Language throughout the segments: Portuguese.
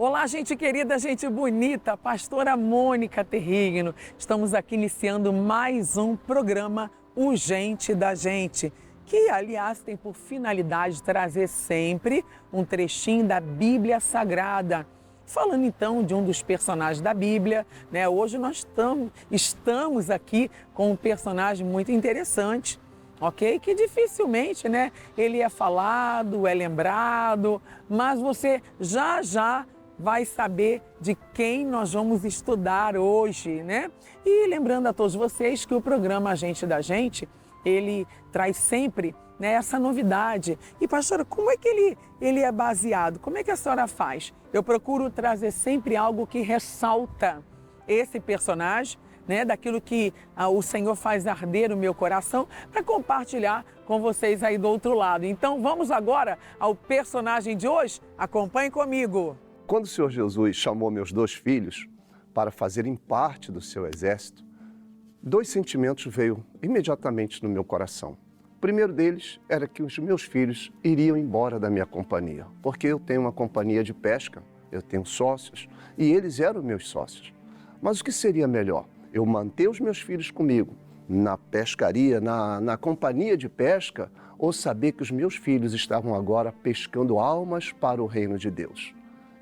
Olá, gente querida, gente bonita, pastora Mônica Terrigno. Estamos aqui iniciando mais um programa Urgente da Gente, que, aliás, tem por finalidade trazer sempre um trechinho da Bíblia Sagrada. Falando então de um dos personagens da Bíblia, né? Hoje nós estamos aqui com um personagem muito interessante, ok? Que dificilmente, né, ele é falado, é lembrado, mas você já vai saber de quem nós vamos estudar hoje, né? E lembrando a todos vocês que o programa Agente da Gente, ele traz sempre, né, essa novidade. E pastora, como é que ele é baseado? Como é que a senhora faz? Eu procuro trazer sempre algo que ressalta esse personagem, né, daquilo que o Senhor faz arder o meu coração, para compartilhar com vocês aí do outro lado. Então vamos agora ao personagem de hoje? Acompanhe comigo. Quando o Senhor Jesus chamou meus 2 filhos para fazerem parte do seu exército, 2 sentimentos veio imediatamente no meu coração. O primeiro deles era que os meus filhos iriam embora da minha companhia, porque eu tenho uma companhia de pesca, eu tenho sócios, e eles eram meus sócios. Mas o que seria melhor? Eu manter os meus filhos comigo na pescaria, na companhia de pesca, ou saber que os meus filhos estavam agora pescando almas para o reino de Deus?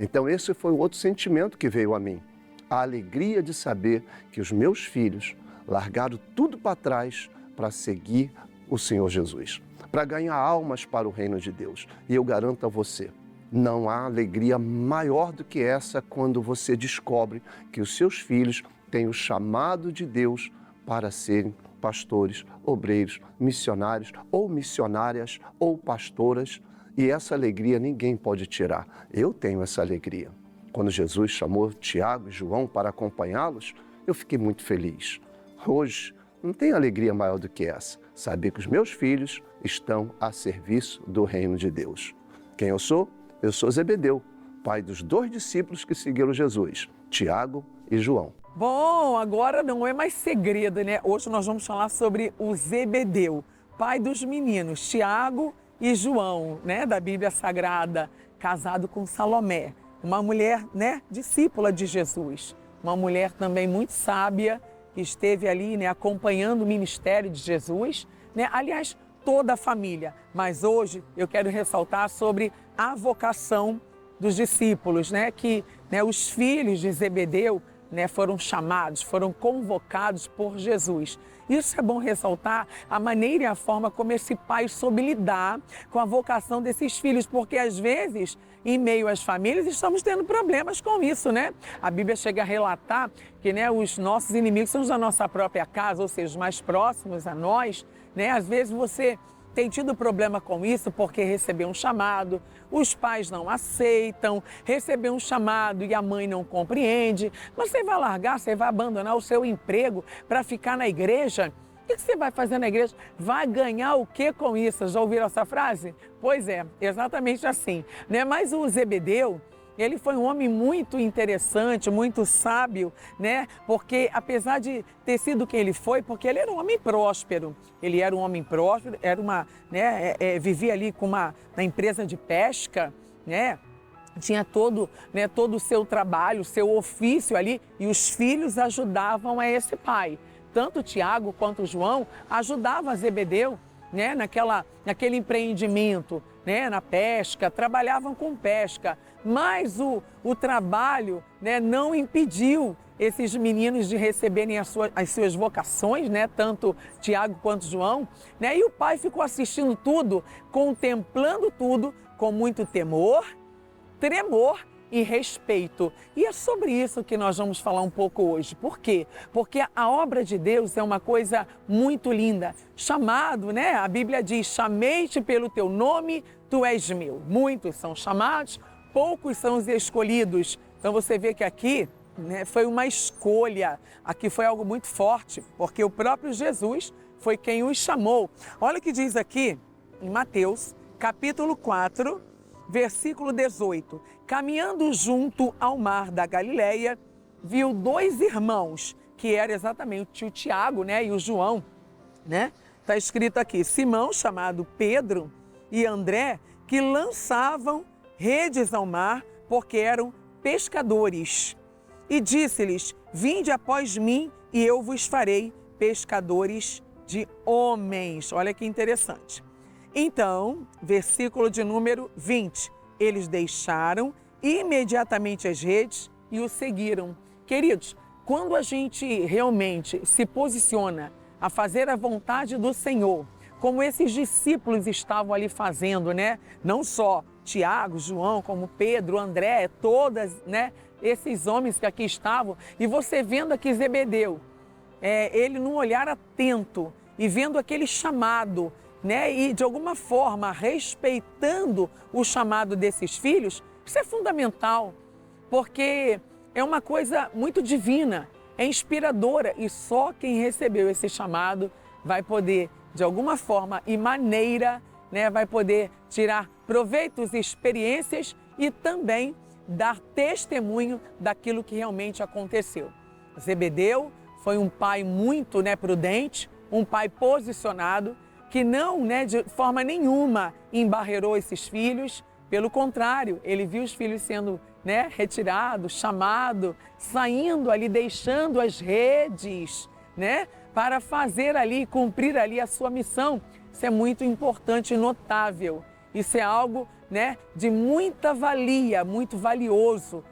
Então esse foi o outro sentimento que veio a mim, a alegria de saber que os meus filhos largaram tudo para trás para seguir o Senhor Jesus, para ganhar almas para o reino de Deus. E eu garanto a você, não há alegria maior do que essa quando você descobre que os seus filhos têm o chamado de Deus para serem pastores, obreiros, missionários ou missionárias ou pastoras. E essa alegria ninguém pode tirar. Eu tenho essa alegria. Quando Jesus chamou Tiago e João para acompanhá-los, eu fiquei muito feliz. Hoje, não tem alegria maior do que essa. Saber que os meus filhos estão a serviço do reino de Deus. Quem eu sou? Eu sou Zebedeu, pai dos 2 discípulos que seguiram Jesus, Tiago e João. Bom, agora não é mais segredo, né? Hoje nós vamos falar sobre o Zebedeu, pai dos meninos, Tiago e João, né, da Bíblia Sagrada, casado com Salomé, uma mulher, né, discípula de Jesus, uma mulher também muito sábia, que esteve ali, né, acompanhando o ministério de Jesus, né, aliás, toda a família. Mas hoje eu quero ressaltar sobre a vocação dos discípulos, né, que, né, os filhos de Zebedeu, né, foram chamados, foram convocados por Jesus. Isso é bom ressaltar a maneira e a forma como esse pai soube lidar com a vocação desses filhos, porque às vezes, em meio às famílias, estamos tendo problemas com isso, né? A Bíblia chega a relatar que, né, os nossos inimigos são os da nossa própria casa, ou seja, os mais próximos a nós, né? Às vezes você tem tido problema com isso porque recebeu um chamado, os pais não aceitam, recebeu um chamado e a mãe não compreende. Mas você vai largar, você vai abandonar o seu emprego para ficar na igreja? O que você vai fazer na igreja? Vai ganhar o que com isso? Já ouviram essa frase? Pois é, exatamente assim, né? Mas o Zebedeu, ele foi um homem muito interessante, muito sábio, né? Porque apesar de ter sido quem ele foi, porque ele era um homem próspero. Ele era um homem próspero, era uma, né? Vivia ali na empresa de pesca, né? Tinha todo, né, todo o seu trabalho, o seu ofício ali, e os filhos ajudavam a esse pai. Tanto Tiago quanto João ajudavam a Zebedeu, né, naquele empreendimento, né, na pesca, trabalhavam com pesca, mas o trabalho, né, não impediu esses meninos de receberem as suas vocações, né, tanto Tiago quanto João, né, e o pai ficou assistindo tudo, contemplando tudo com muito temor, tremor e respeito. E é sobre isso que nós vamos falar um pouco hoje. Por quê? Porque a obra de Deus é uma coisa muito linda. Chamado, né? A Bíblia diz, chamei-te pelo teu nome, tu és meu. Muitos são chamados, poucos são os escolhidos. Então você vê que aqui, né, foi uma escolha. Aqui foi algo muito forte, porque o próprio Jesus foi quem os chamou. Olha o que diz aqui em Mateus, capítulo 4, versículo 18, caminhando junto ao mar da Galileia, viu 2 irmãos, que era exatamente o Tiago, né, e o João, né? Está escrito aqui, Simão, chamado Pedro, e André, que lançavam redes ao mar, porque eram pescadores. E disse-lhes: vinde após mim e eu vos farei pescadores de homens. Olha que interessante. Então, versículo de número 20, eles deixaram imediatamente as redes e o seguiram. Queridos, quando a gente realmente se posiciona a fazer a vontade do Senhor, como esses discípulos estavam ali fazendo, né? Não só Tiago, João, como Pedro, André, todas, né? Esses homens que aqui estavam, e você vendo aqui Zebedeu, ele num olhar atento e vendo aquele chamado, né? E de alguma forma respeitando o chamado desses filhos, isso é fundamental, porque é uma coisa muito divina, é inspiradora e só quem recebeu esse chamado vai poder, de alguma forma e maneira, né? Vai poder tirar proveitos e experiências e também dar testemunho daquilo que realmente aconteceu. Zebedeu foi um pai muito, né, prudente, um pai posicionado, que não, né, de forma nenhuma embarreirou esses filhos. Pelo contrário, ele viu os filhos sendo, né, retirados, chamados, saindo ali, deixando as redes, né, para fazer ali, cumprir ali a sua missão. Isso é muito importante e notável. Isso é algo, né, de muita valia, muito valioso,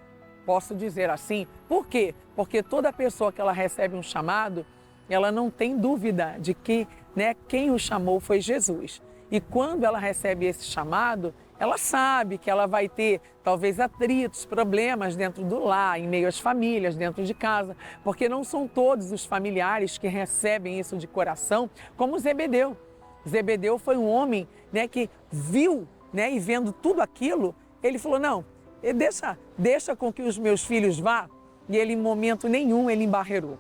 posso dizer assim. Por quê? Porque toda pessoa que ela recebe um chamado, ela não tem dúvida de que, né, quem o chamou foi Jesus. E quando ela recebe esse chamado, ela sabe que ela vai ter talvez atritos, problemas dentro do lar, em meio às famílias, dentro de casa, porque não são todos os familiares que recebem isso de coração, como Zebedeu. Zebedeu foi um homem, né, que viu, né, e vendo tudo aquilo, ele falou: não, deixa com que os meus filhos vá. E ele, em momento nenhum, ele embarreirou.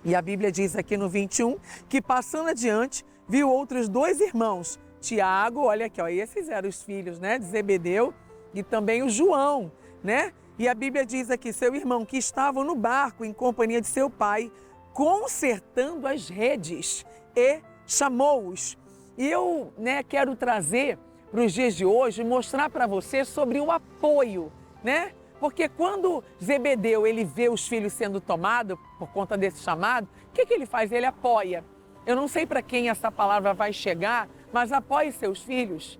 E a Bíblia diz aqui no 21 que, passando adiante, viu outros dois irmãos, Tiago, olha aqui, ó, esses eram os filhos, né, de Zebedeu, e também o João, né? E a Bíblia diz aqui, seu irmão, que estavam no barco em companhia de seu pai, consertando as redes, e chamou-os. E eu, né, quero trazer para os dias de hoje, mostrar para você sobre o apoio, né? Porque quando Zebedeu, ele vê os filhos sendo tomados por conta desse chamado, o que ele faz? Ele apoia. Eu não sei para quem essa palavra vai chegar, mas apoie seus filhos.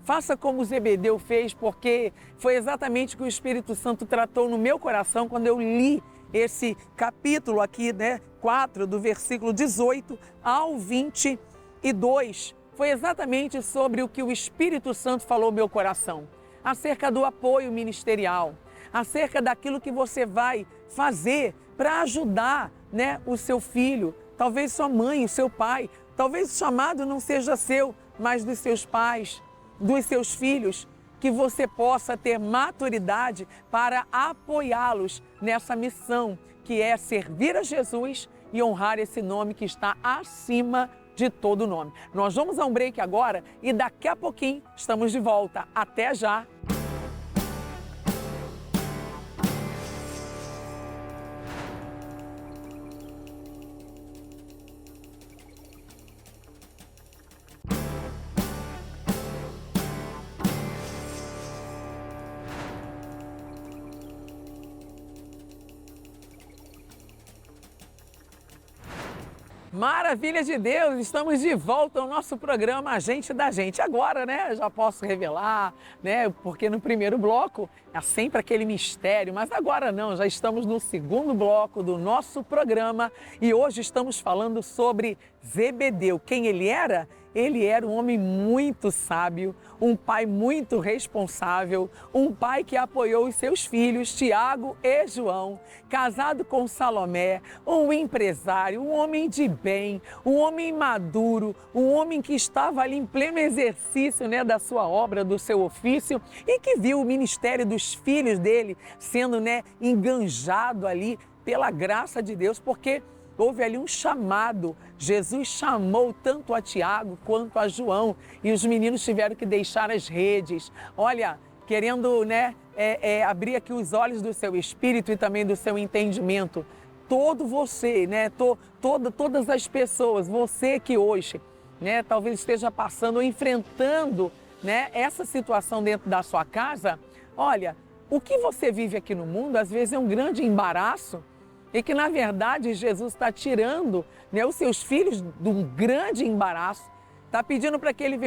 Faça como Zebedeu fez, porque foi exatamente o que o Espírito Santo tratou no meu coração quando eu li esse capítulo aqui, né, 4, do versículo 18 ao 22. Foi exatamente sobre o que o Espírito Santo falou no meu coração, acerca do apoio ministerial, acerca daquilo que você vai fazer para ajudar, né, o seu filho, talvez sua mãe, o seu pai. Talvez o chamado não seja seu, mas dos seus pais, dos seus filhos, que você possa ter maturidade para apoiá-los nessa missão, que é servir a Jesus e honrar esse nome que está acima de todo nome. Nós vamos a um break agora e daqui a pouquinho estamos de volta. Até já! Maravilha de Deus, estamos de volta ao nosso programa Agente da Gente. Agora, né, já posso revelar, né, porque no primeiro bloco é sempre aquele mistério, mas agora não, já estamos no segundo bloco do nosso programa e hoje estamos falando sobre Zebedeu. Quem ele era? Ele era um homem muito sábio, um pai muito responsável, um pai que apoiou os seus filhos, Tiago e João, casado com Salomé, um empresário, um homem de bem, um homem maduro, um homem que estava ali em pleno exercício, né, da sua obra, do seu ofício, e que viu o ministério dos filhos dele sendo, né, enganjado ali pela graça de Deus, porque houve ali um chamado. Jesus chamou tanto a Tiago quanto a João e os meninos tiveram que deixar as redes. Olha, querendo, né, abrir aqui os olhos do seu espírito e também do seu entendimento. Todo você, né, todas as pessoas, você que hoje, né, talvez esteja passando ou enfrentando, né, essa situação dentro da sua casa, olha, o que você vive aqui no mundo, às vezes, é um grande embaraço e que, na verdade, Jesus está tirando, né, os seus filhos de um grande embaraço, está pedindo para que eles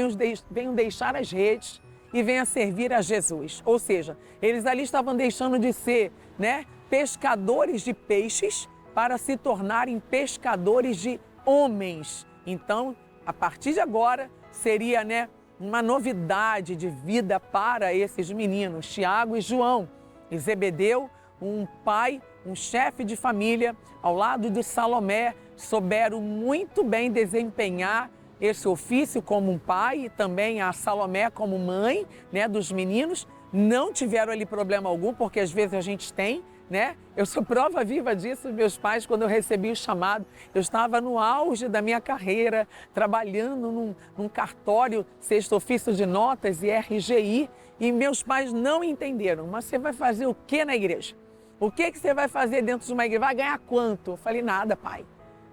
venham deixar as redes e venham servir a Jesus. Ou seja, eles ali estavam deixando de ser, né, pescadores de peixes para se tornarem pescadores de homens. Então, a partir de agora, seria, né, uma novidade de vida para esses meninos, Tiago e João. E Zebedeu, um pai, um chefe de família, ao lado de Salomé, souberam muito bem desempenhar esse ofício como um pai e também a Salomé como mãe, né, dos meninos. Não tiveram ali problema algum, porque às vezes a gente tem, né? Eu sou prova viva disso. Meus pais, quando eu recebi o chamado, eu estava no auge da minha carreira, trabalhando num cartório, sexto ofício de notas e RGI, e meus pais não entenderam. Mas você vai fazer o que na igreja? O que você vai fazer dentro de uma igreja? Vai ganhar quanto? Eu falei, nada, pai,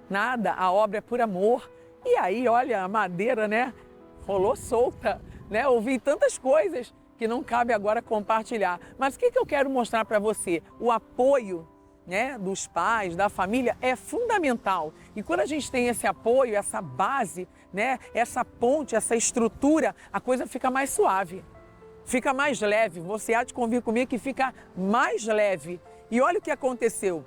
nada, a obra é por amor. E aí, olha, a madeira, né, rolou solta, né? Ouvi tantas coisas que não cabe agora compartilhar. Mas o que eu quero mostrar para você? O apoio, né, dos pais, da família é fundamental. E quando a gente tem esse apoio, essa base, né, essa ponte, essa estrutura, a coisa fica mais suave, fica mais leve. Você há de convir comigo que fica mais leve. E olha o que aconteceu.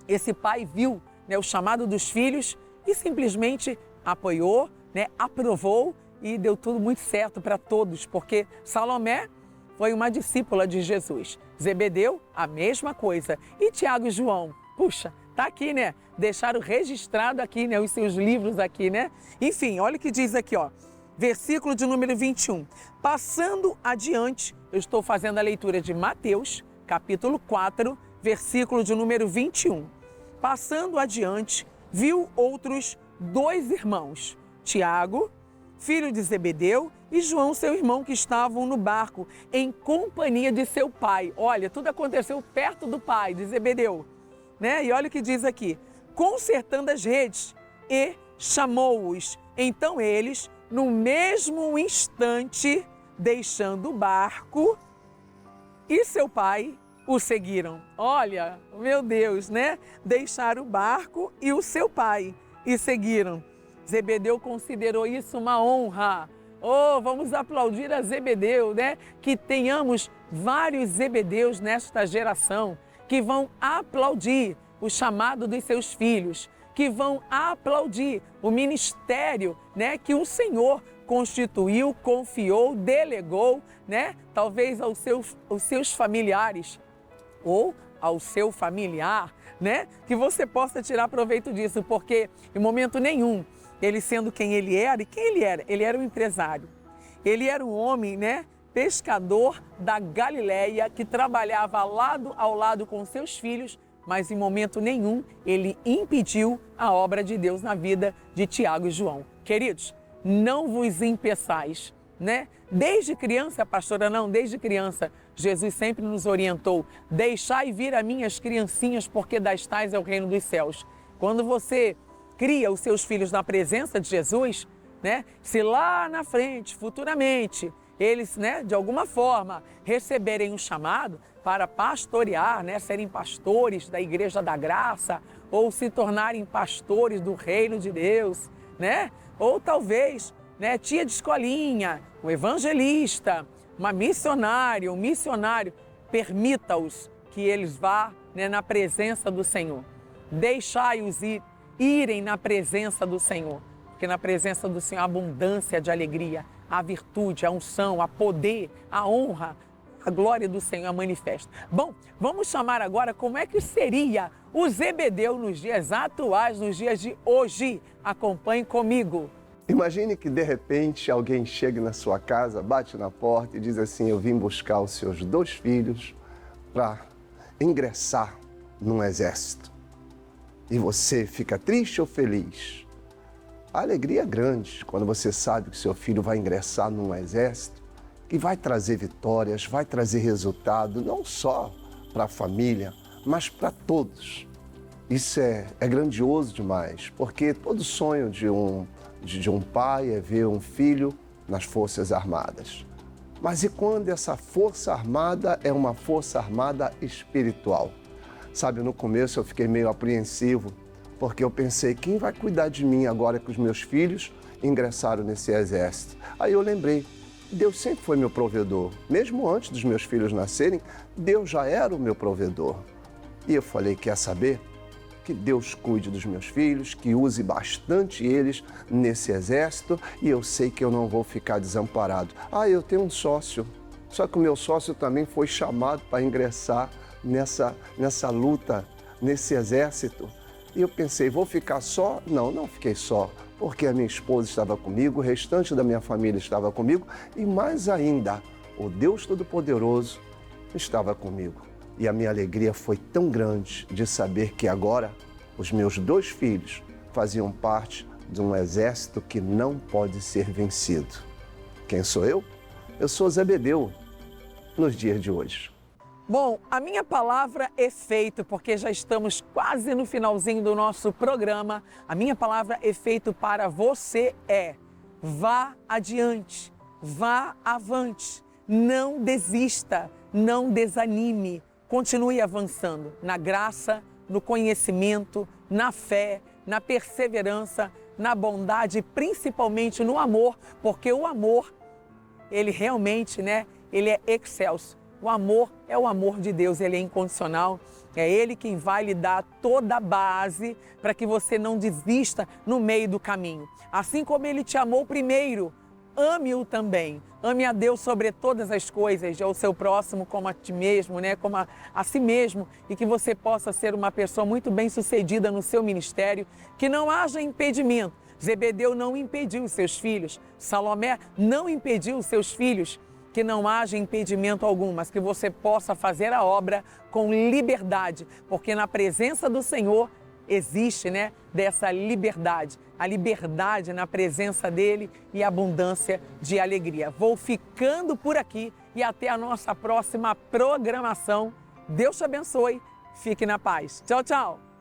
Esse pai viu, né, o chamado dos filhos e simplesmente apoiou, né, aprovou, e deu tudo muito certo para todos, porque Salomé foi uma discípula de Jesus. Zebedeu, a mesma coisa. E Tiago e João, puxa, tá aqui, né? Deixaram registrado aqui, né, os seus livros aqui, né? Enfim, olha o que diz aqui, ó. Versículo de número 21. Passando adiante, eu estou fazendo a leitura de Mateus, capítulo 4, versículo de número 21. Passando adiante, viu outros 2 irmãos, Tiago, filho de Zebedeu, e João, seu irmão, que estavam no barco, em companhia de seu pai. Olha, tudo aconteceu perto do pai, de Zebedeu, né? E olha o que diz aqui, consertando as redes, e chamou-os. Então eles, no mesmo instante, deixando o barco, e seu pai o seguiram. Olha, meu Deus, né? Deixaram o barco e o seu pai e seguiram. Zebedeu considerou isso uma honra. Oh, vamos aplaudir a Zebedeu, né? Que tenhamos vários Zebedeus nesta geração que vão aplaudir o chamado dos seus filhos, que vão aplaudir o ministério, né, que o Senhor constituiu, confiou, delegou, né? Talvez aos seus familiares ou ao seu familiar, né? Que você possa tirar proveito disso, porque em momento nenhum, ele sendo quem ele era, e quem ele era? Ele era um empresário. Ele era um homem, né, pescador da Galileia, que trabalhava lado ao lado com seus filhos, mas em momento nenhum ele impediu a obra de Deus na vida de Tiago e João. Queridos, não vos impeçais, né? Desde criança, pastora, não, desde criança, Jesus sempre nos orientou, deixai vir a minhas criancinhas, porque das tais é o reino dos céus. Quando você cria os seus filhos na presença de Jesus, né? Se lá na frente, futuramente, eles, né, de alguma forma, receberem um chamado para pastorear, né, serem pastores da Igreja da Graça, ou se tornarem pastores do reino de Deus, né? Ou talvez, né, tia de escolinha, um evangelista, uma missionária, um missionário, permita-os que eles vá, né, na presença do Senhor. Deixai-os irem na presença do Senhor, porque na presença do Senhor há abundância de alegria, a virtude, a unção, a poder, a honra, a glória do Senhor é manifesta. Bom, vamos chamar agora como é que seria o Zebedeu nos dias atuais, nos dias de hoje. Acompanhe comigo. Imagine que de repente alguém chega na sua casa, bate na porta e diz assim, eu vim buscar os seus 2 filhos para ingressar num exército. E você fica triste ou feliz? A alegria é grande quando você sabe que seu filho vai ingressar num exército que vai trazer vitórias, vai trazer resultado, não só para a família, mas para todos. Isso é grandioso demais, porque todo sonho de um pai é ver um filho nas Forças Armadas. Mas e quando essa força armada é uma força armada espiritual? Sabe, no começo eu fiquei meio apreensivo, porque eu pensei, quem vai cuidar de mim agora que os meus filhos ingressaram nesse exército? Aí eu lembrei, Deus sempre foi meu provedor. Mesmo antes dos meus filhos nascerem, Deus já era o meu provedor. E eu falei, quer saber? Que Deus cuide dos meus filhos, que use bastante eles nesse exército e eu sei que eu não vou ficar desamparado. Ah, eu tenho um sócio, só que o meu sócio também foi chamado para ingressar nessa luta, nesse exército. E eu pensei, vou ficar só? Não, não fiquei só, porque a minha esposa estava comigo, o restante da minha família estava comigo e mais ainda, o Deus Todo-Poderoso estava comigo. E a minha alegria foi tão grande de saber que agora os meus 2 filhos faziam parte de um exército que não pode ser vencido. Quem sou eu? Eu sou Zebedeu, nos dias de hoje. Bom, a minha palavra efeito, porque já estamos quase no finalzinho do nosso programa, a minha palavra efeito para você é: vá adiante, vá avante, não desista, não desanime, continue avançando na graça, no conhecimento, na fé, na perseverança, na bondade e principalmente no amor, porque o amor, ele realmente, ele é excelso. O amor é o amor de Deus, ele é incondicional. É Ele quem vai lhe dar toda a base para que você não desista no meio do caminho. Assim como Ele te amou primeiro, ame-o também. Ame a Deus sobre todas as coisas, ao seu próximo como a ti mesmo, como a si mesmo. E que você possa ser uma pessoa muito bem-sucedida no seu ministério, que não haja impedimento. Zebedeu não impediu os seus filhos, Salomé não impediu os seus filhos, que não haja impedimento algum, mas que você possa fazer a obra com liberdade, porque na presença do Senhor existe, dessa liberdade, a liberdade na presença dEle e abundância de alegria. Vou ficando por aqui e até a nossa próxima programação. Deus te abençoe, fique na paz. Tchau, tchau!